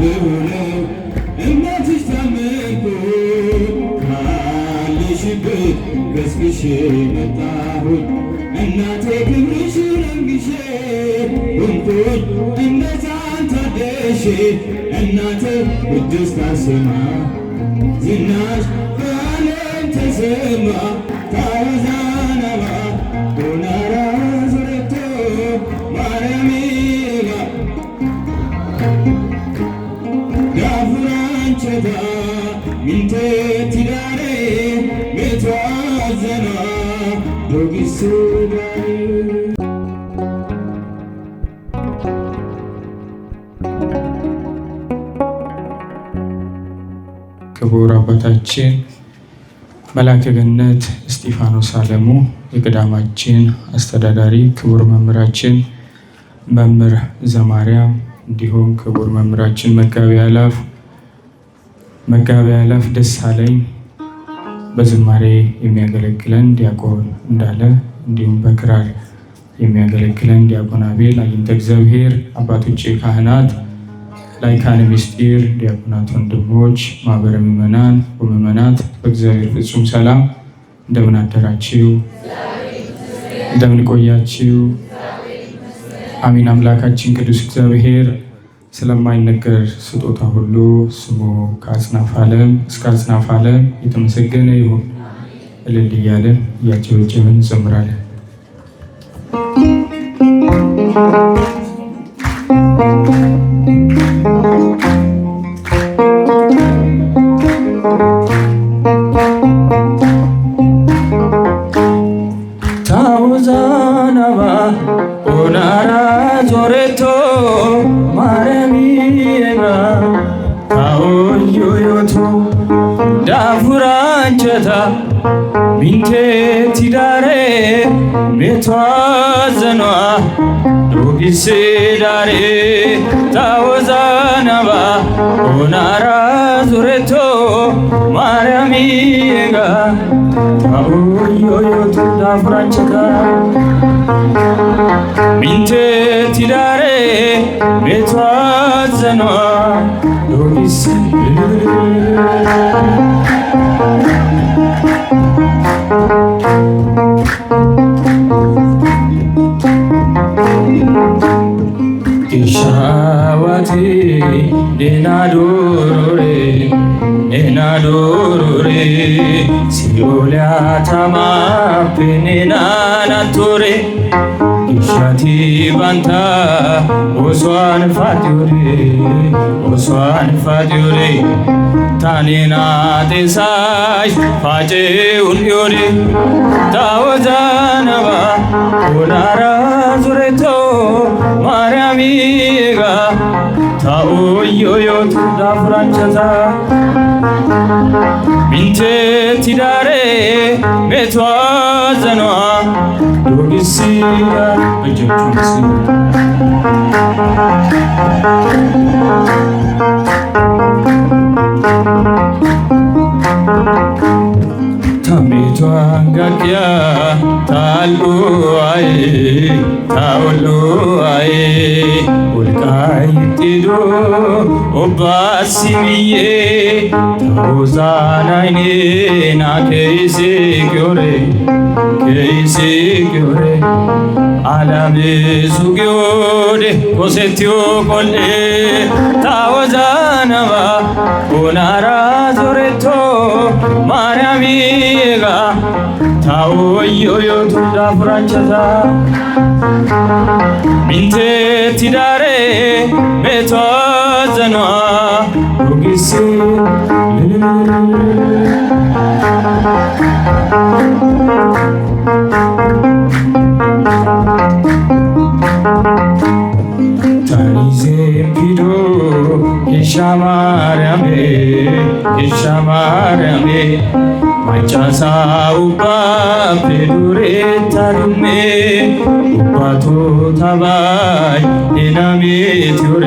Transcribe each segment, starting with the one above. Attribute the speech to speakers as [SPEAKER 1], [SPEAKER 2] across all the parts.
[SPEAKER 1] በሆነው እናትሽ ታመንኩ ካለሽበት ገስግሼ መጣሁኝ እናቴ ክብርሽን አንግሼ ሆንኩኝ እንደ ሕፃን ታድሼ እናቴ ቅድስት አርሴማ ዝናሽ በዓለም ተሰማ ታወዛነባ ሆናራ ዙረቶ ማርያሜጋ ጋፉራንቸታ ሚንቴት ዳሬ ሜትዋዘና ዶጊሱ
[SPEAKER 2] ክቡር አባታችን መላከ ገነት እስጢፋኖስ አለሙ የገዳማችን አስተዳዳሪ፣ ክቡር መምህራችን መምህር ዘማርያም፣ እንዲሁም ክቡር መምህራችን መጋቤ አእላፍ ደሳለኝ፣ በዝማሬ የሚያገለግለን ዲያቆን እንዳለ፣ እንዲሁም በክራር የሚያገለግለን ዲያቆን አቤል፣ አይንተ እግዚአብሔር አባቶቼ ካህናት፣ ላይካነ ምስጢር ዲያቆናት፣ ወንድሞች፣ ማህበረ ምዕመናን ወምዕመናት በእግዚአብሔር ፍጹም ሰላም እንደምን አደራችሁ? እንደምን ቆያችሁ? አሚን። አምላካችን ቅዱስ እግዚአብሔር ስለማይነገር ስጦታ ሁሉ ስሙ ከአጽናፈ ዓለም እስከ አጽናፈ ዓለም የተመሰገነ ይሁን። እልል እያለን እያጨበጨብን እንዘምራለን።
[SPEAKER 1] ታውዛናባ ኦናራ ዞሬቶ ማረሚና ታውዮዮቱ ዳፉራንቸታ ሚንቴት ዳሬ ሜትዋዘኗ ዶጊሴ ዳሬ ታወዛናባ ኦናራ ዞሬቶ ማርያሚጋ ታውዮዮቱ ዳፉራንቸታ ሚንቴት ዳሬ ሜትዋዘኗ ዶጊሴ ሻዋቴ ኔናዶሮሬ ሲዮልያታማ ፔኔናናቶሬ ሻቲ ባንታ ኦሷን ፋቲዮሬ ታኔና ጤሳሽ ፋጬውን ዮሬ ታወዛነባ ኦናራ ዙሬቶ ማርያሚጋ ታኦዮዮቱ ዳፉራንቸታ ሚንቴት ዳሬ ሜትዋዘኗ ዶጊሲያ እጆቹን ታሜቷን ጋጊያ ታሉአይ ታወሉአይ ወልቃይት ዶ ኦባሲብዬ ታውዛናይኔና ከይሴ ጊዮሬ አላብሱ ጊዮዴ ኮሴቲዮ ቆልኤ ታወዛነባ ኦናራ ዞሬቶ ማርያሚጋ ታኦዮዮቱ ዳፉራንቸታ ሚንቴት ዳሬ ሜትዋዘኗ ዶጊሴ ታኒዜም ፊዶ ኬሻማርያሜ ማይጫሳ ኡባ ፔዱሬ ታዱሜ ኡባቶ ታባይ ኔናሜትዮሬ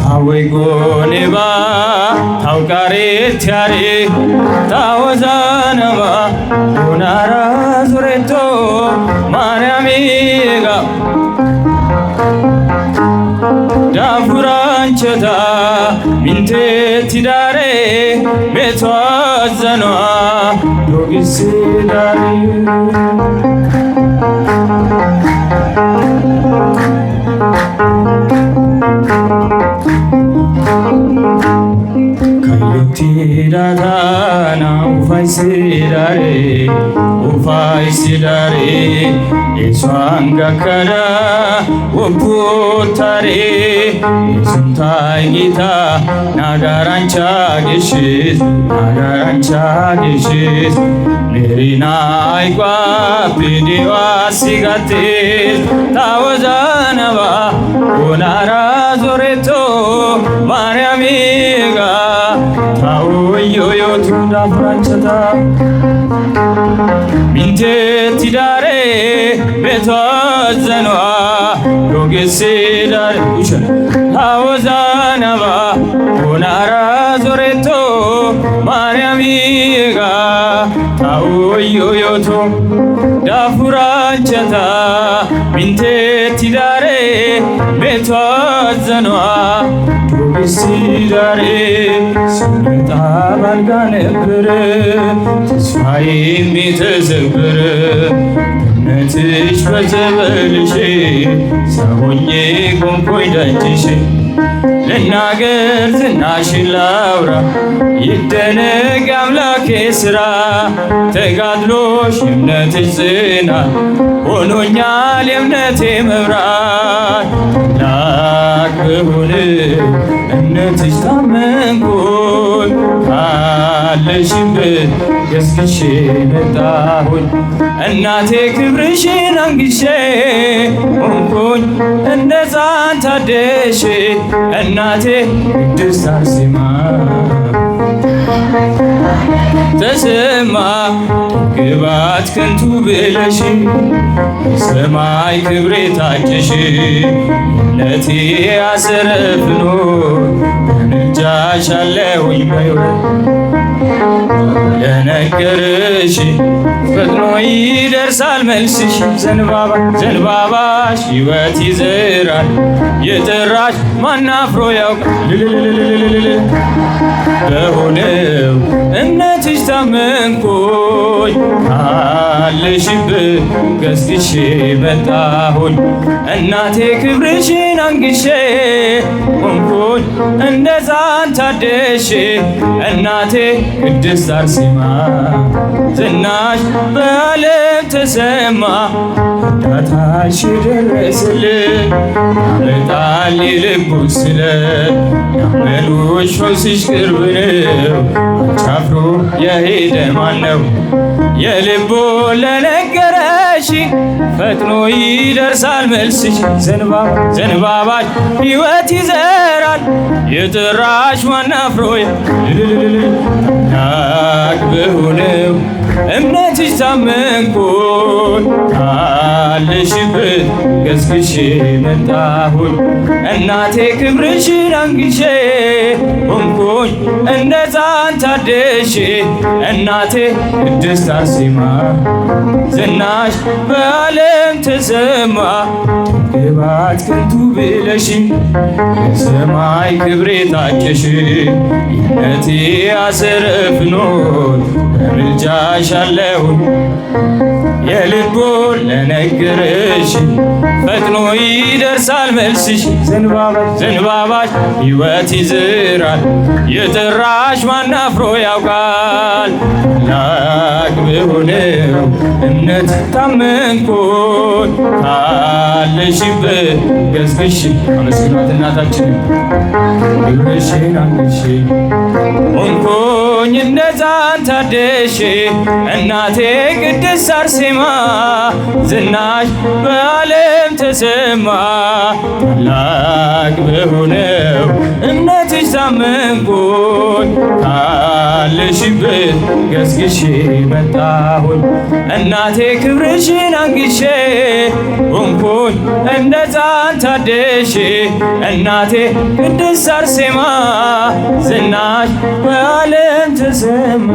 [SPEAKER 1] ታወይ ጎኔባ ታውቃሬት ያሬ ታወዛነባ ኦናራ ዙሬቶ ማርያሚጋ ሚንቴቲዳሬ ቤቷዘኗ ዶግሲዳሬ ዳታና ኡፋይሲዳሬ የሷን ጋከራ ወቦታሬ የሱንታይ ጌታ ናጋራንቻ ጌሽስ ሜሪና አይቋ ቢዲዋ ሲጋቴስ ታወዛነባ ኦናራ ዞሬቶ ማርያሚጋ ታውዮዮቱ ዳፍራንቸታ ሚንቴቲዳሬ ቤቷዘኗ ዶጌሲዳሬ ታወዛነባ ኦናራ ዞሬቶ ማርያሚጋ ታውዮዮቱ ዳፍራንቸታ ሚንቴቲዳሬ ቤቷዘኗ ዶግሲዳሬ ስመጣ ባልጋ ነበረ ተስፋዬ የተሰበረ በእምነትሽ በጸበልሽ ሰው ሆኜ ቆምኩኝ ደጅሽ ልናገር ዝናሽን ላውራ ይደነቅ አምላኬ ሥራ ተጋድሎሽ የእምነትሽ ጽናት ሆኖኛል የእምነቴ መብራት ታላቅ በሆነው እምነትሽ ታመንኩኝ ካለሽበት ገስግሼ መጣሁኝ እናቴ ክብርሽን አንግሼ ሆንኩኝ እንደ ሕፃን ታደሼ እናቴ ቅድስት አርሴማ ተሰማ ግባት ከንቱ ብለሽ ሰማይ ክብሬ ታጨሽ እምነቴ አሰረፍኖ በምልጃሽ አለሁኝ በሕይወት ለነገርሽ ፈጥኖ ይደርሳል መልስሽ ዘንባባሽ ሕይወት ይዘራል የጠራሽ ማን አፍሮ ያውቃል በሆነው እምነትሽ ታመንኩኝ ካለሽበት ገስግሼ መጣሁኝ እናቴ ክብርሽን አንግሼ ሆንኩኝ እንደ ሕፃን ታደሼ እናቴ ቅድስት አርሴማ ዝናሽ በዓለም ተሰማ እርዳታሽ ደረሰልን ያመጣል የልቡን ስለት ያመኑሽ ፈውስሽ ቅርብ ነው አንቺ አፍሮ የሄደ ማን ነው የልቦ ለነገረሽ ፈጥኖ ይደርሳል መልስሽ ዘንባባሽ ሕይወት ይዘራል የጠራሽ ማን አፍሮ ታላቅ በሆነው እምነትሽ ታመንኩኝ ካለሽበት ገስግሼ መጣሁኝ እናቴ ክብርሽን አንግሼ ሆንኩኝ እንደ ሕፃን ታደሼ እናቴ ቅድስት አርሴማ ዝናሽ በዓለም ተሰማ ግባት ከንቱ ብለሽ ሰማይ ክብሬ ታጨሽ እምነቴ አሰረፍኖት በምልጃሽ አለሁኝ የልቦን ለነገረሽ ፈጥኖ ይደርሳል መልስሽ ዘንባባሽ ሕይወት ይዘራል የጠራሽ ማን አፍሮ ያውቃል ታላቅ በሆነው እምነት ታመንኩኝ ካለሽበት ገስግሼ አመስግኗት እናታችን ክብርሽን አንግሼ ሆንኩኝ እንደ ሕፃን ታደሼ እናቴ ቅድስት አርሴማ ዝናሽ በዓለም ተሰማ ታላቅ በሆነው እምነትሽ ታመንኩኝ ካለሽበት ገስግሼ መጣሁኝ እናቴ ክብርሽን አንግሼ ሆንኩኝ እንደ ሕፃን ታደሼ እናቴ ቅድስት አርሴማ ዝናሽ በዓለም ተሰማ